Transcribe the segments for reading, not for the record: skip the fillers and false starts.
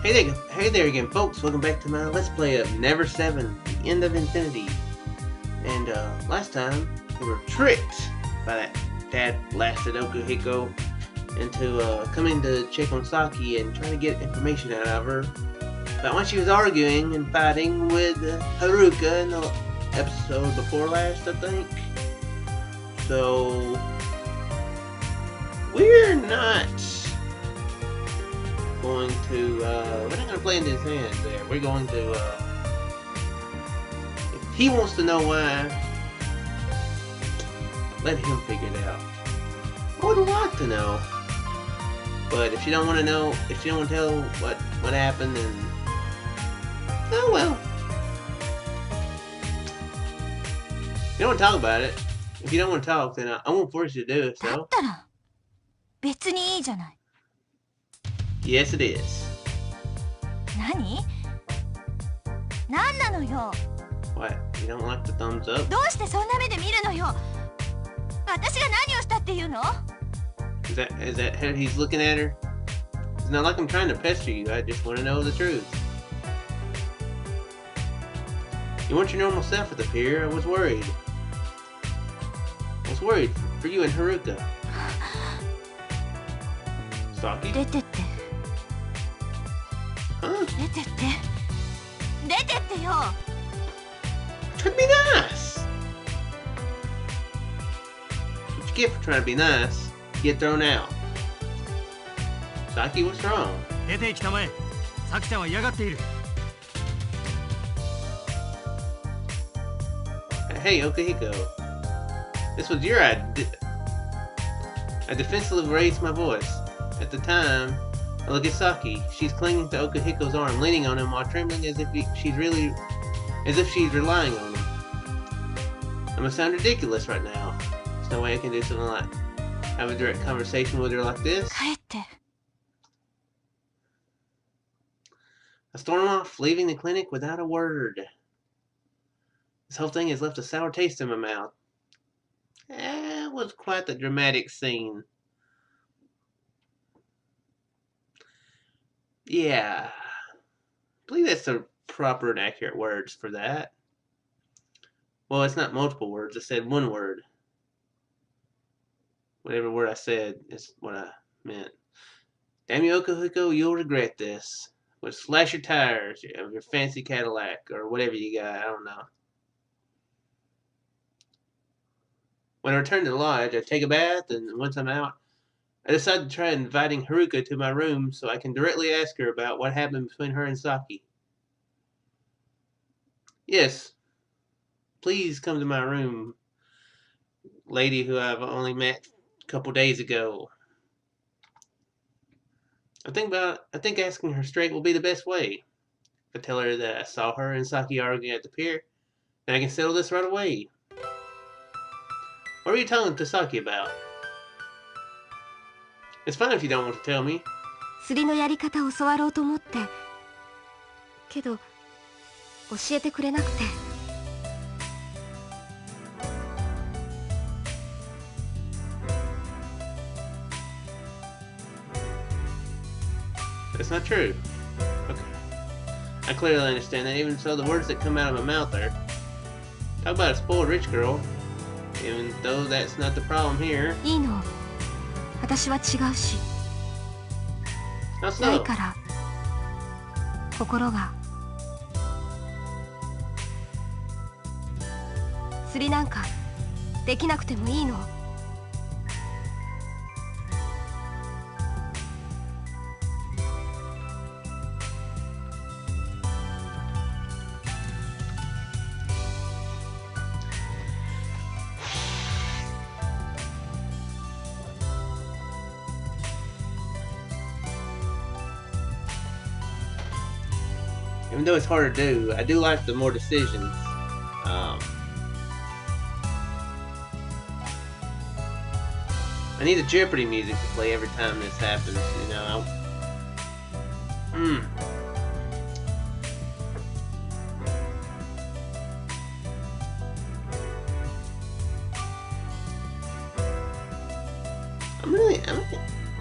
Hey there again, folks. Welcome back to my Let's Play of Never7, The End of Infinity. And last time we were tricked by that blasted Okuhiko into coming to check on Saki and trying to get information out of her about when she was arguing and fighting with Haruka in the episode before last, I think. So we're not going to, we're not going to play into his hands there. We're going to, if he wants to know why, let him figure it out. I would like to know. But if you don't want to know, if you don't want to tell what happened, then, oh well. You don't want to talk about it. If you don't want to talk, then I won't force you to do it, so. Yes, it is. What? You don't like the thumbs up? Is that how he's looking at her? It's not like I'm trying to pester you, I just want to know the truth. You weren't your normal self at the pier, I was worried. I was worried for you and Haruka. Saki? Huh? Try to be nice! That's what you get for trying to be nice. You get thrown out. Saki, what's wrong? Hey, Okuhiko. This was your idea. I defensively raised my voice. At the time, I look at Saki. She's clinging to Okuhiko's arm, leaning on him while trembling as if she's relying on him. I'm gonna sound ridiculous right now. There's no way I can do something like have a direct conversation with her like this. I storm off, leaving the clinic without a word. This whole thing has left a sour taste in my mouth. It was quite the dramatic scene. Yeah, I believe that's the proper and accurate words for that. Well, it's not multiple words, I said one word. Whatever word I said is what I meant. Damn you, Okuhiko, you'll regret this. Would slash your tires of your fancy Cadillac, or whatever you got, I don't know. When I return to the lodge, I take a bath, and once I'm out, I decide to try inviting Haruka to my room so I can directly ask her about what happened between her and Saki. Yes, please come to my room, lady who I've only met a couple days ago. I think asking her straight will be the best way. If I tell her that I saw her and Saki arguing at the pier, then I can settle this right away. What are you telling to Saki about? It's fine if you don't want to tell me. That's not true. Okay. I clearly understand that, even so the words that come out of my mouth are... Talk about a spoiled rich girl. Even though that's not the problem here. How so? Even though it's hard to do, I do like the more decisions. I need the Jeopardy music to play every time this happens, you know.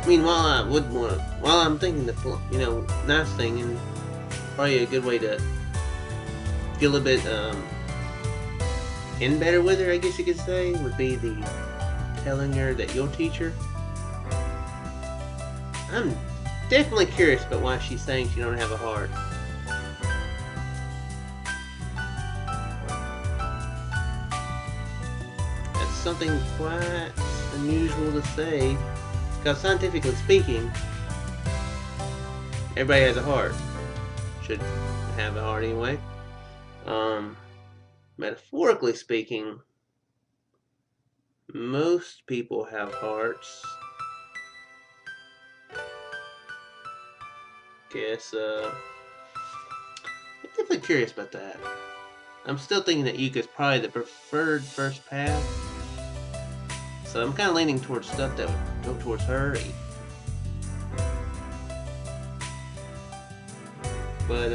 I'm Meanwhile, while I'm thinking the, nice thing, and probably a good way to get a little bit, in better with her, I guess you could say, would be the telling her that you'll teach her. I'm definitely curious about why she's saying she don't have a heart. That's something quite unusual to say, because scientifically speaking, everybody has a heart. Should have a heart anyway. Metaphorically speaking, most people have hearts. Guess, I'm definitely curious about that. I'm still thinking that Yuka's probably the preferred first path. So I'm kind of leaning towards stuff that would go towards her. But,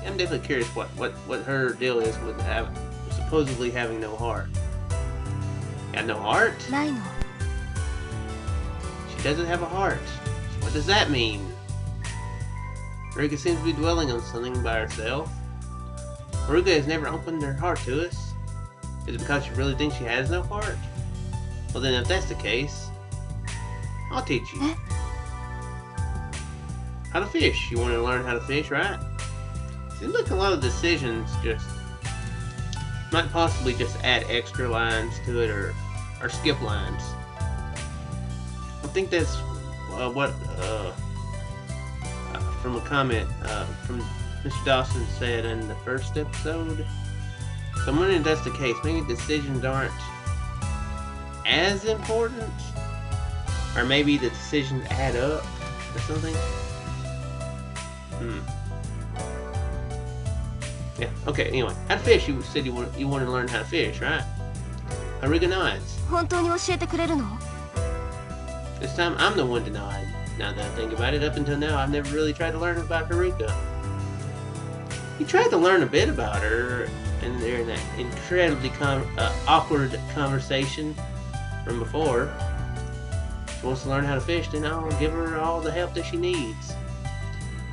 I'm definitely curious what her deal is with supposedly having no heart. Got no heart? She doesn't have a heart. What does that mean? Haruka seems to be dwelling on something by herself. Haruka has never opened her heart to us. Is it because she really thinks she has no heart? Well then, if that's the case, I'll teach you. How to fish. You want to learn how to fish, right? Seems like a lot of decisions just might possibly just add extra lines to it or skip lines. I think that's what from a comment from Mr. Dawson said in the first episode. So I'm wondering if that's the case. Maybe decisions aren't as important, or maybe the decisions add up or something. Yeah, okay, anyway. How to fish, you said you wanted to learn how to fish, right? Haruka nods. This time I'm the one to nod. Now that I think about it, up until now I've never really tried to learn about Haruka. You tried to learn a bit about her, and they're in that incredibly awkward conversation from before. If she wants to learn how to fish, then I'll give her all the help that she needs.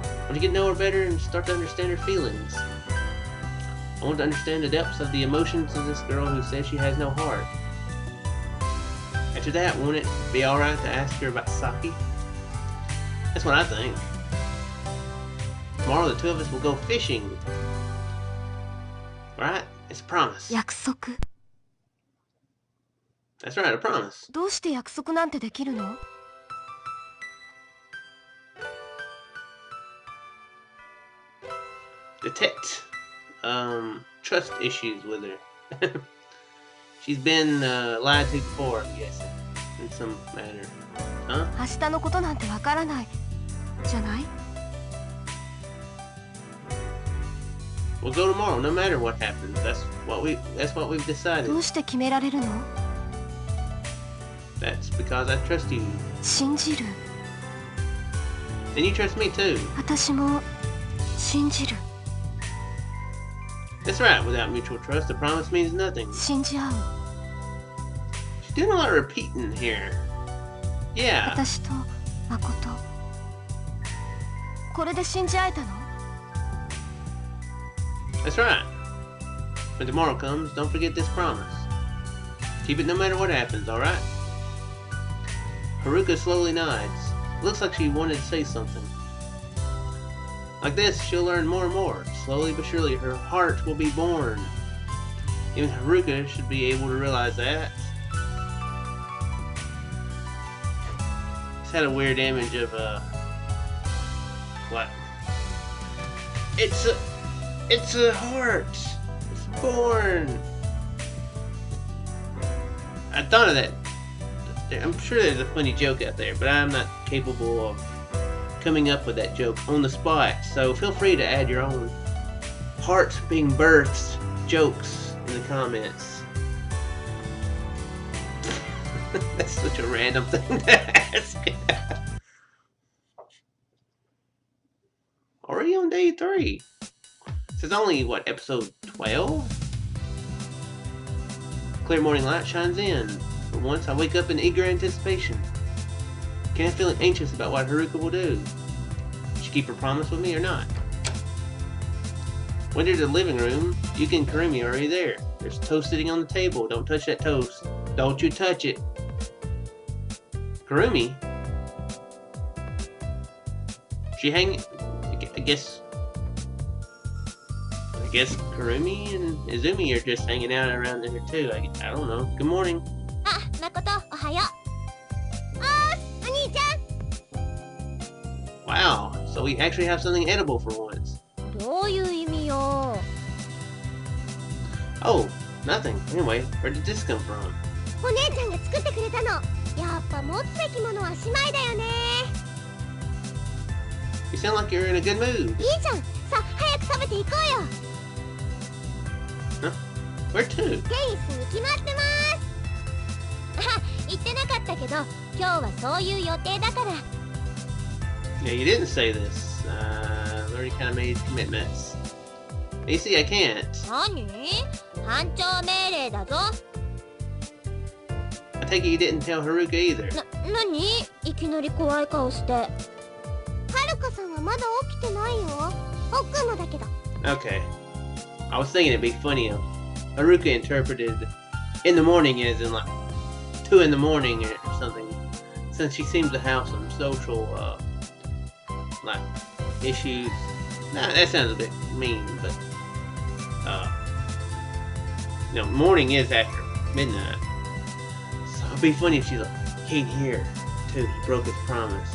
I want to get to know her better and start to understand her feelings. I want to understand the depths of the emotions of this girl who says she has no heart. After that, won't it be alright to ask her about Saki? That's what I think. Tomorrow the two of us will go fishing. Alright? It's a promise. That's right, a promise. Detect trust issues with her. She's been lied to before, I'm guessing, in some manner. Huh? We'll go tomorrow, no matter what happens. That's what we've decided. That's because I trust you. And you trust me too. That's right, without mutual trust, the promise means nothing. She's doing a lot of repeating here. Yeah. That's right. When tomorrow comes, don't forget this promise. Keep it no matter what happens, alright? Haruka slowly nods. Looks like she wanted to say something. Like this, she'll learn more and more. Slowly but surely, her heart will be born. Even Haruka should be able to realize that. It's had a weird image of what? It's a heart. It's born. I thought of that. I'm sure there's a funny joke out there, but I'm not capable of coming up with that joke on the spot. So feel free to add your own heart being birthed jokes in the comments. That's such a random thing to ask. Already on day 3. This is only, what, episode 12? Clear morning light shines in. For once, I wake up in eager anticipation. Can't feel anxious about what Haruka will do. Did she keep her promise with me or not? Went into the living room. Yuki and Kurumi are already there. There's toast sitting on the table. Don't touch that toast. Don't you touch it. Kurumi? She hanging... I guess Kurumi and Izumi are just hanging out around there too. I don't know. Good morning. Ah, Makoto, ohayo. Oni-chan! Wow, so we actually have something edible for once. どういう意味よ? Oh, nothing. Anyway, where did this come from? お姉ちゃんが作ってくれたの。やっぱ持つべきものは姉妹だよね。You sound like you're in a good mood. いいじゃん。さあ、早く食べていこうよ。Huh? Where to? テニスに決まってます。あ、言ってなかったけど、今日はそういう予定だから。Yeah, you didn't say this. I already kind of made commitments. You see, I can't. 何？班長命令だぞ。I take it you didn't tell Haruka either. 何？いきなり怖い顔して。はるかさんはまだ起きてないよ。奥もだけど。Okay. I was thinking it'd be funny if Haruka interpreted in the morning as in like 2 in the morning or something, since she seems to have some social like issues. Nah, that sounds a bit mean, but morning is after midnight. So it'd be funny if she's like, he ain't here too. He broke his promise.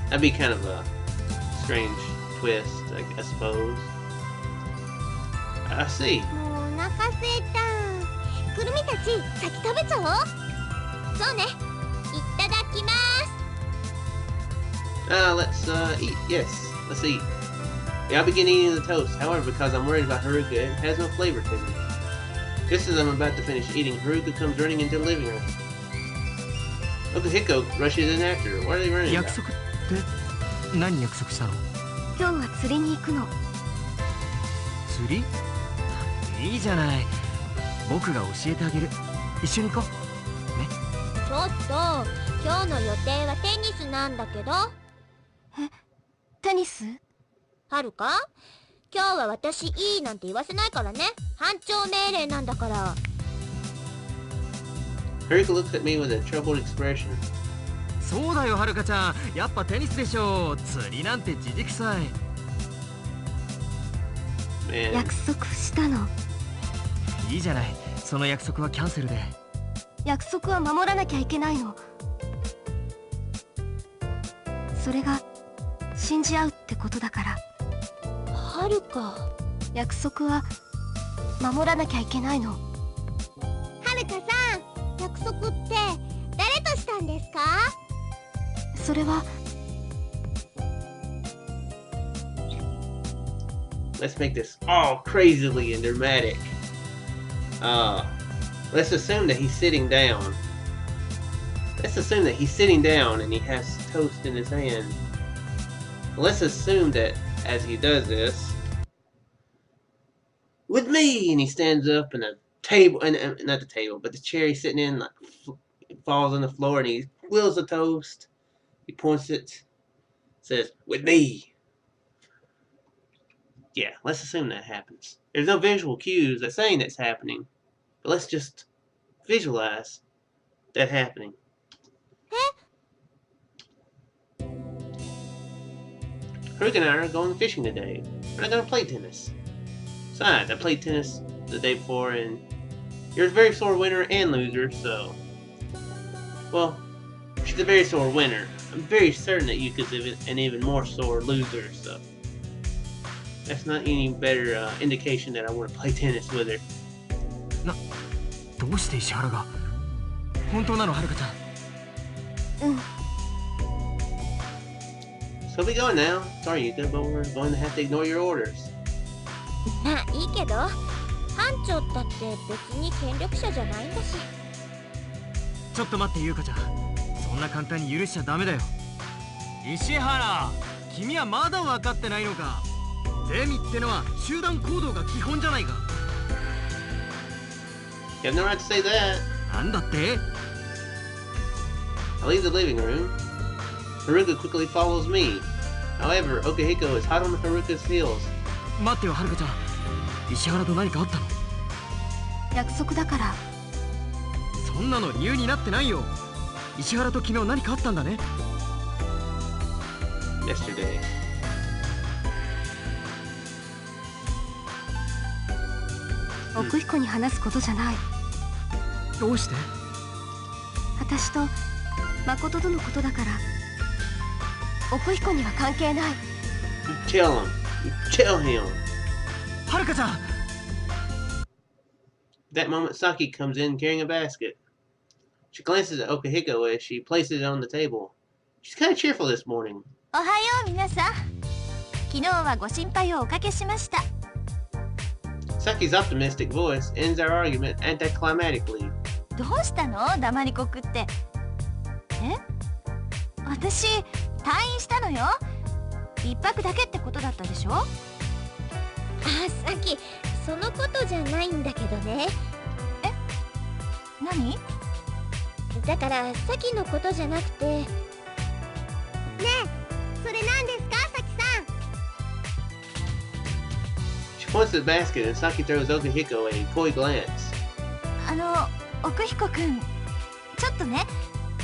That'd be kind of a strange twist, I suppose. I see. もうお腹すいた。くるみたち、先食べちゃおう。そうね。いただきます。Let's eat. Yes, let's eat. Yeah, I'll begin eating the toast. However, because I'm worried about Haruka, it has no flavor to me. Just as I'm about to finish eating, Haruka comes running into the living room. Okuhiko rushes in after her. What are they running about? 約束って何約束したの？今日は釣りに行くの。釣り？いいじゃない。僕が教えてあげる。一緒に行こう。ね。ちょっと、今日の予定はテニスなんだけど。え、テニス？はるか？今日は私いいなんて言わせないからね。班長命令なんだから。Haruka looks at me with a troubled expression. そうだよ、はるかちゃん。やっぱテニスでしょ。釣りなんてじじくさい。Man. 約束したの。いいじゃない。その約束はキャンセルで。約束は守らなきゃいけないの。それが信じ合うってことだから。はるか。約束は守らなきゃいけないの。はるかさん、約束って誰としたんですか？それは。Let's make this all crazily and dramatic. Let's assume that he's sitting down. Let's assume that he's sitting down and he has toast in his hand. Let's assume that as he does this, with me, and he stands up and the table, and not the table, but the chair he's sitting in, like, falls on the floor and he wheels the toast. He points it, says, "With me." Yeah, let's assume that happens. There's no visual cues that's saying that's happening. But let's just visualize that happening. Haruka and I are going fishing today. We're not going to play tennis. Besides, I played tennis the day before and you're a very sore winner and loser, so... Well, she's a very sore winner. I'm very certain that Yuka's an even more sore loser, so... That's not any better indication that I want to play tennis with her. どうして石原が？本当なの、はるかちゃん。So we going now. Sorry, Yuka, but we're going to have to ignore your orders. まあいいけど、班長だって別に権力者じゃないんだし。ちょっと待って、ゆうかちゃん。そんな簡単に許しちゃダメだよ。石原、君はまだ分かってないのか。ゼミってのは集団行動が基本じゃないか。You have no right to say that. なんだって？ I leave the living room. Haruka quickly follows me. However, Okuhiko is hot on Haruka's heels. 待ってよ、はるかちゃん。石原と何かあったの？約束だから。そんなの理由になってないよ。石原と昨日何かあったんだね。Yesterday. 奥彦に話すことじゃない。どうして？私と誠とのことだから。奥彦には関係ない。You tell him. You tell him. はるかちゃん。 At that moment, Saki comes in carrying a basket. She glances at Okuhiko as she places it on the table. She's kind of cheerful this morning. おはよう皆さん。昨日はご心配をおかけしました。 Saki's optimistic voice ends our argument anticlimactically. どうしたの？黙りこくって。私、退院したのよ。一泊だけってことだったでしょ？あ、さっきそのことじゃないんだけどね。何？だからさっきのことじゃなくて。ねえ、それ何ですか、さきさん。 She points to the basket and Saki throws Okuhiko a coy glance. 奥彦くん、ちょっとね、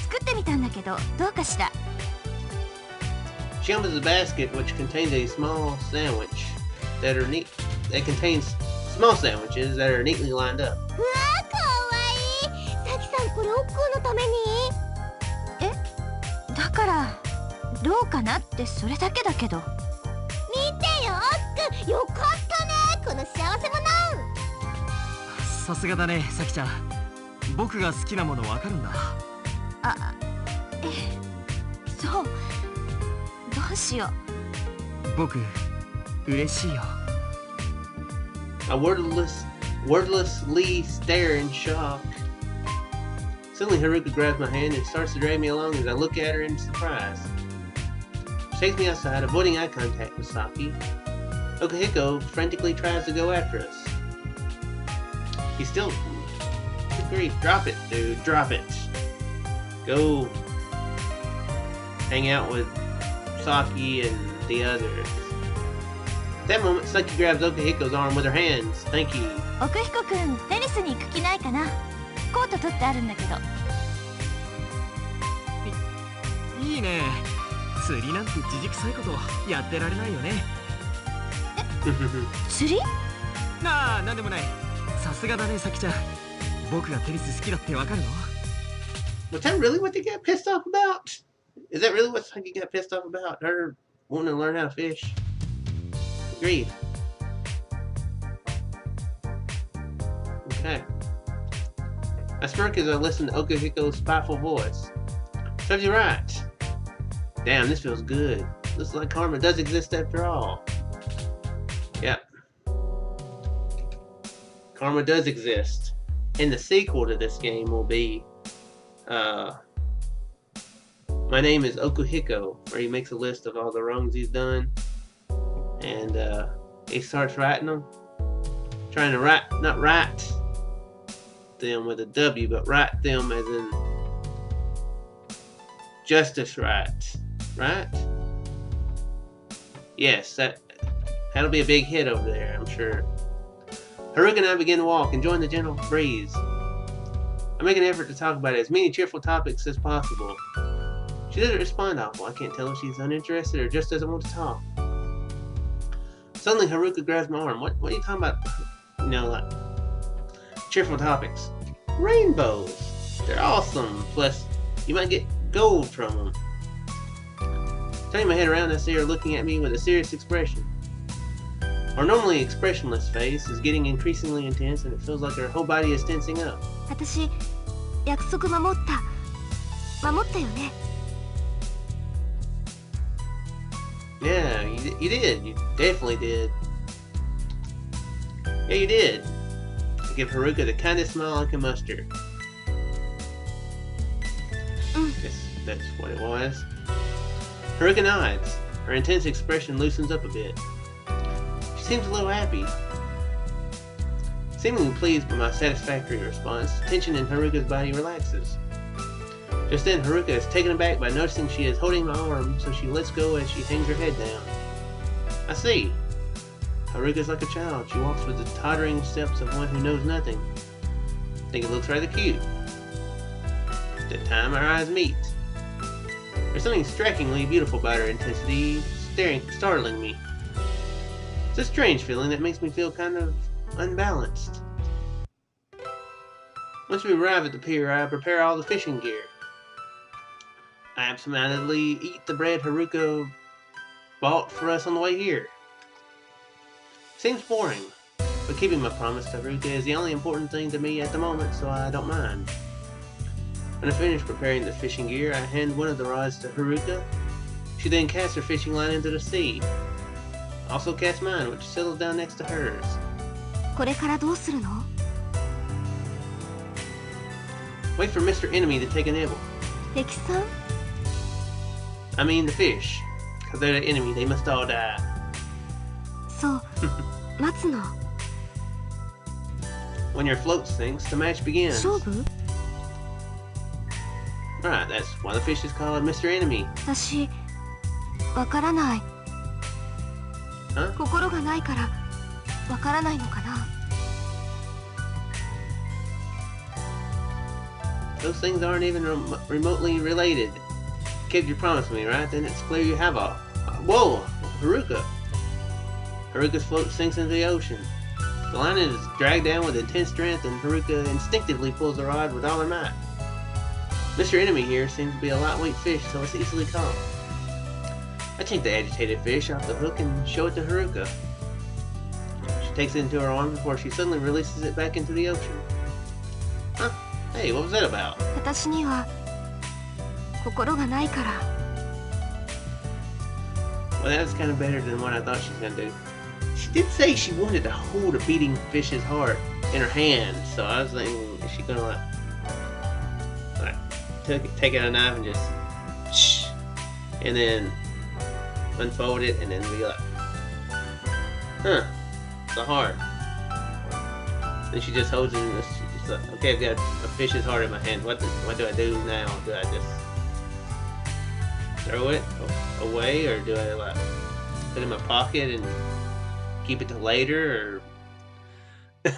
作ってみたんだけど、どうかしら。 She opens the basket, which contains a small sandwich that contains small sandwiches that are neatly lined up. うわー、かわいい。さきさん、これ奥のために？だからどうかなってそれだけだけど。見てよ、奥。よかったね、この幸せ者。さすがだね、さきちゃん。僕が好きなものわかるんだ。そう。どうしよう。僕、嬉しいよ。I wordlessly stare in shock. Suddenly, Haruka grabs my hand and starts to drag me along as I look at her in surprise. She takes me outside, avoiding eye contact with Saki. Okuhiko frantically tries to go after us. He's still... Good grief, drop it, dude, drop it. Go hang out with Saki and the others. At that moment, Saki grabs Okuhiko's arm with her hands. Thank you. 奥彦くん、テニスに行く気ないかな。コート取ってあるんだけど。いいね。釣りなんてじじくさいことやってられないよね。釣り？なあ、なんでもない。さすがだね、さきちゃん。僕がテニス好きだってわかるの？ Was that really what they got pissed off about? Is that really what Saki got pissed off about? Her wanting to learn how to fish? Grief. Okay. I smirk as I listen to Okuhiko's spiteful voice. Serves you right. Damn, this feels good. Looks like karma does exist after all. Yep. Karma does exist. And the sequel to this game will be My Name is Okuhiko, where he makes a list of all the wrongs he's done, and he starts writing them, trying to not write them with a W, but write them as in justice right? Yes, that'll be a big hit over there, I'm sure. Haruka and I begin to walk, enjoying the gentle breeze. I make an effort to talk about as many cheerful topics as possible. She doesn't respond awful. I can't tell if she's uninterested or just doesn't want to talk. Suddenly, Haruka grabs my arm. What are you talking about? You know, like cheerful topics. Rainbows. They're awesome. Plus, you might get gold from them. Turning my head around, I see her looking at me with a serious expression. Our normally expressionless face is getting increasingly intense, and it feels like her whole body is tensing up. 私、約束守った。守ったよね。Yeah, you did. You definitely did. Yeah, you did. I give Haruka the kindest smile I can muster. Guess that's what it was. Haruka nods. Her intense expression loosens up a bit. She seems a little happy. Seemingly pleased by my satisfactory response, tension in Haruka's body relaxes. Just then, Haruka is taken aback by noticing she is holding my arm, so she lets go as she hangs her head down. I see. Haruka's like a child. She walks with the tottering steps of one who knows nothing. I think it looks rather cute. At that time, our eyes meet. There's something strikingly beautiful about her intensity, startling me. It's a strange feeling that makes me feel kind of unbalanced. Once we arrive at the pier, I prepare all the fishing gear. I absentmindedly eat the bread Haruka bought for us on the way here. Seems boring, but keeping my promise to Haruka is the only important thing to me at the moment, so I don't mind. When I finish preparing the fishing gear, I hand one of the rods to Haruka. She then casts her fishing line into the sea. I also cast mine, which settles down next to hers. これからどうするの? Wait for Mr. Enemy to take a nibble. 敵さん? I mean the fish. Because they're the enemy, they must all die. そう、待つの. When your float sinks, the match begins. 勝負? Right, that's why the fish is called Mr. Enemy. 私、わからない. Huh? 心がないから、わからないのかな? Those things aren't even remotely related. Kid, you promised me, right? Then it's clear you have a... Whoa! Haruka! Haruka's float sinks into the ocean. The line is dragged down with intense strength, and Haruka instinctively pulls the rod with all her might. Mr. Enemy here seems to be a lightweight fish, so it's easily caught. I take the agitated fish off the hook and show it to Haruka. She takes it into her arms before she suddenly releases it back into the ocean. Huh? Hey, what was that about? 私には心がないから. Well, that's kind of better than what I thought she was gonna do. She did say she wanted to hold a beating fish's heart in her hand, so I was thinking, is she gonna like take out a knife and just shh, and then unfold it and then be like, huh, it's a heart. Then she just holds it and she's like, okay, I've got a fish's heart in my hand. What do I do now? Do I just throw it away, or do I like put it in my pocket and keep it till later? Or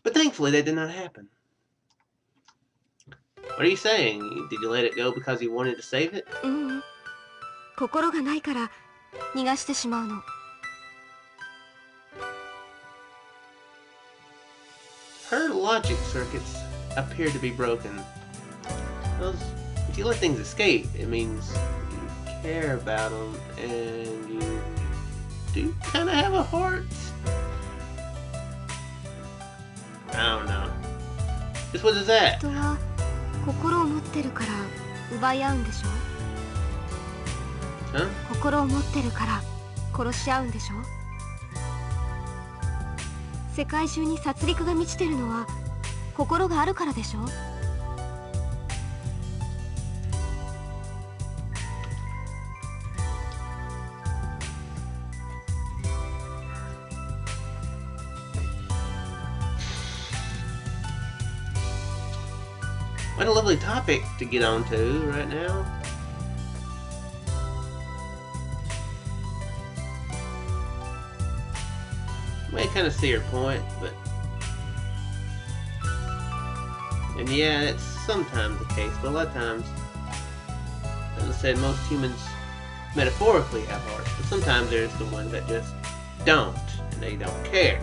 but thankfully that did not happen. What are you saying? Did you let it go because you wanted to save it? 心がないから逃がしてしまうの. Her logic circuits appear to be broken. If you let things escape, it means you care about them and you do kind of have a heart. I don't know. Just what is that? 人は心を持ってるから奪い合うんでしょ? Huh? 心を持ってるから殺し合うんでしょ? 世界中に殺戮が満ちてるのは心があるからでしょ? What a lovely topic to get onto right now. I kind of see her point, but and yeah, it's sometimes the case, but a lot of times, as I said, most humans metaphorically have hearts, but sometimes there's the ones that just don't, and they don't care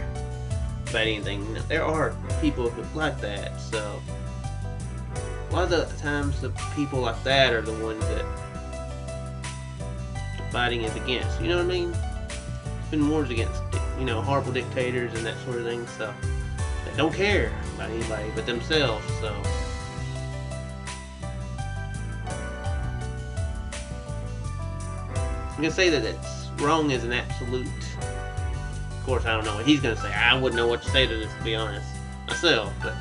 about anything. You know, there are people who like that, so a lot of the times the people like that are the ones that the fighting is against. You know what I mean? It's been wars against, you know, horrible dictators and that sort of thing, so they don't care about anybody but themselves, so I'm gonna say that it's wrong as an absolute. Of course, I don't know what he's gonna say. I wouldn't know what to say to this, to be honest, myself, but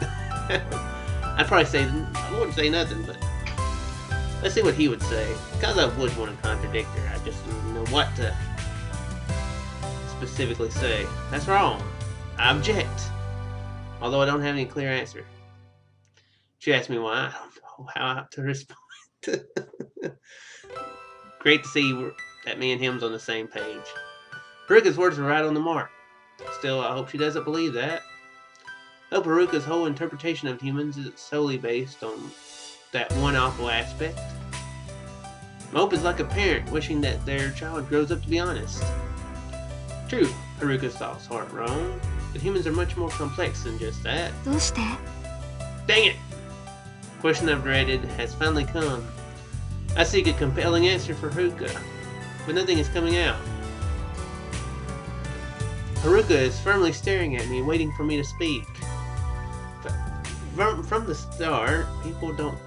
I'd probably say, I wouldn't say nothing, but let's see what he would say, because I would want to contradict her. I just don't know what to specifically say. That's wrong. I object. Although I don't have any clear answer. She asked me why. I don't know. know how to respond. Great to see that me and him's on the same page. Haruka's words were right on the mark. Still, I hope she doesn't believe that. I hope Haruka's whole interpretation of humans is solely based on that one awful aspect. My hope is like a parent wishing that their child grows up to be honest. True, Haruka's thoughts aren't wrong, but humans are much more complex than just that. どうして Dang it! The question I've dreaded has finally come. I seek a compelling answer for Haruka, but nothing is coming out. Haruka is firmly staring at me, waiting for me to speak. From the start, people don't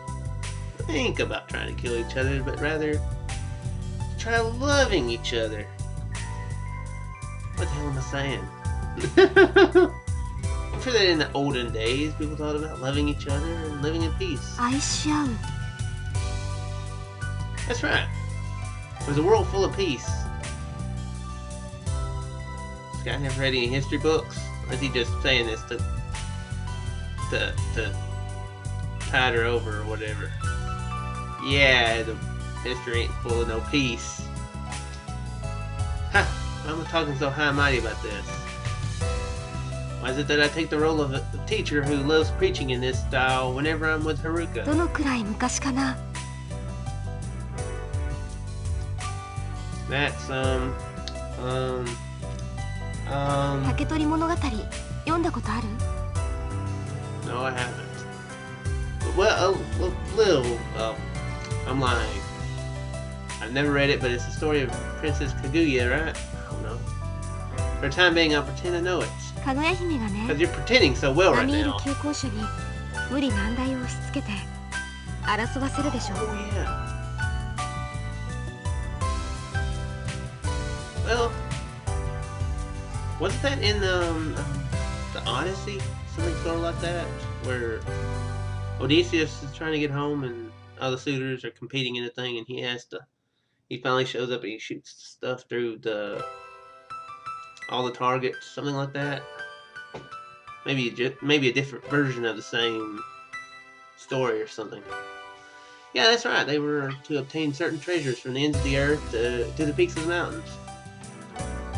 think about trying to kill each other, but rather try loving each other. What the hell am I saying? I'm sure that in the olden days, people thought about loving each other and living in peace. 愛し合う That's right. It was a world full of peace. This guy never read any history books? Or is he just saying this to tide her over or whatever? Yeah, the history ain't full of no peace. Ha! Why am I talking so high and mighty about this? Why is it that I take the role of a teacher who loves preaching in this style whenever I'm with Haruka? どのくらい昔かな That's, 竹取物語読んだことある No, I haven't. Well, a little. I'm lying. I've never read it, but it's the story of Princess Kaguya, right? I don't know. For the time being, I'll pretend I know it. かぐや姫がね Because you're pretending so well right 並みいる now. 旧校舎に無理難題を押し付けて争わせるでしょ Oh, yeah. Well, wasn't that in the Odyssey? Something sort of like that? Where Odysseus is trying to get home and all the suitors are competing in a thing and he finally shows up and he shoots stuff through all the targets, something like that. Maybe a different version of the same story or something. Yeah, that's right. They were to obtain certain treasures from the ends of the earth to the peaks of the mountains.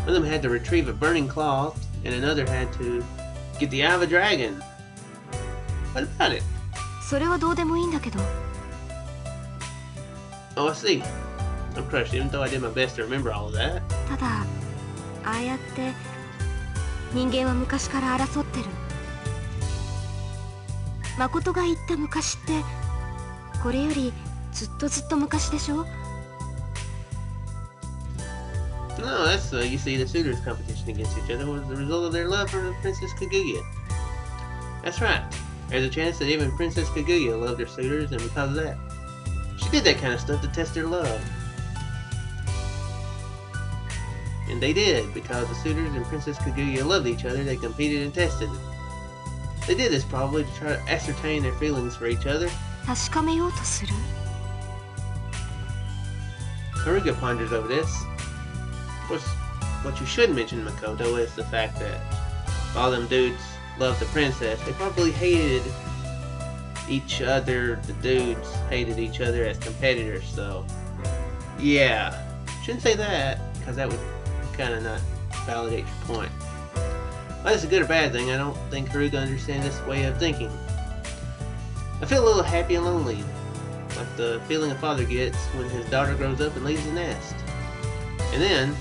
One of them had to retrieve a burning cloth, and another had to get the eye of a dragon. What about it? それはどうでもいいんだけど Oh, I see. I'm crushed, even though I did my best to remember all of that. ただああやって人間は昔から争ってる誠が言った昔ってこれよりずっと昔でしょ No, that's you see, the suitors' competition against each other was the result of their love for Princess Kaguya. That's right. There's a chance that even Princess Kaguya loved her suitors, and because of that, she did that kind of stuff to test their love. And they did, because the suitors and Princess Kaguya loved each other, they competed and tested. They did this probably to try to ascertain their feelings for each other. 確かめようとする Haruka ponders over this. Of course, what you should mention, Makoto, is the fact that all them dudes loved the princess. They probably hated each other. The dudes hated each other as competitors, so yeah. Shouldn't say that, because that would kind of not validate your point. Whether it's a good or bad thing, I don't think Haruka understands this way of thinking. I feel a little happy and lonely, like the feeling a father gets when his daughter grows up and leaves the nest. And then,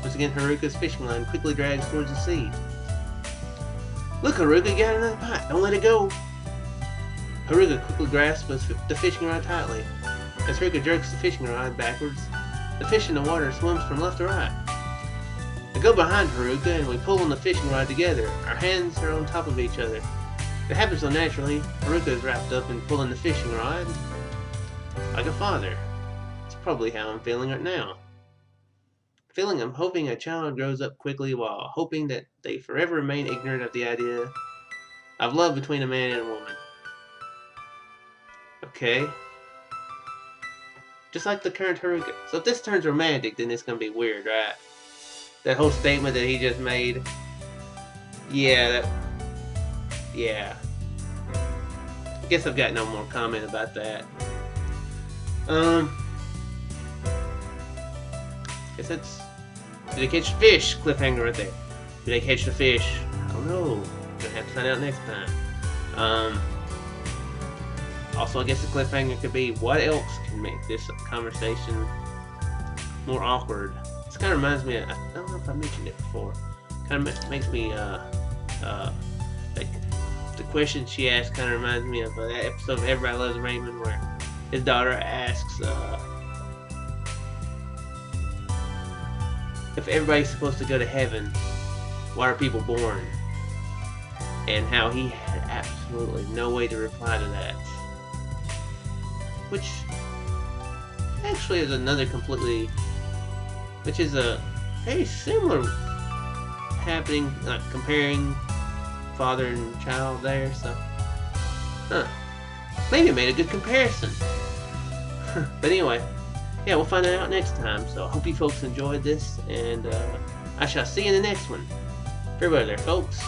once again, Haruka's fishing line quickly drags towards the sea. Look, Haruka, you got another bite. Don't let it go. Haruka quickly grasps the fishing rod tightly. As Haruka jerks the fishing rod backwards, the fish in the water swims from left to right. I go behind Haruka and we pull on the fishing rod together. Our hands are on top of each other. It happens so naturally. Haruka is wrapped up in pulling the fishing rod like a father. It's probably how I'm feeling right now. I'm hoping a child grows up quickly while hoping that they forever remain ignorant of the idea of love between a man and a woman. Okay. Just like the current Haruka. So if this turns romantic, then it's gonna be weird, right? That whole statement that he just made. Yeah. I guess I've got no more comment about that. Guess that's... Did they catch the fish? Cliffhanger right there. Did they catch the fish? I don't know. Gonna have to find out next time. Also, I guess the cliffhanger could be, what else can make this conversation more awkward? This kind of reminds me of, I don't know if I mentioned it before. Kind of makes me, like, the question she asked kind of reminds me of that episode of Everybody Loves Raymond where his daughter asks, if everybody's supposed to go to heaven, why are people born? And how he had absolutely no way to reply to that. Which actually is another completely, which is a very similar happening, comparing father and child there, so, maybe I made a good comparison. But anyway, yeah, we'll find that out next time, so I hope you folks enjoyed this, and I shall see you in the next one. Everybody there, folks.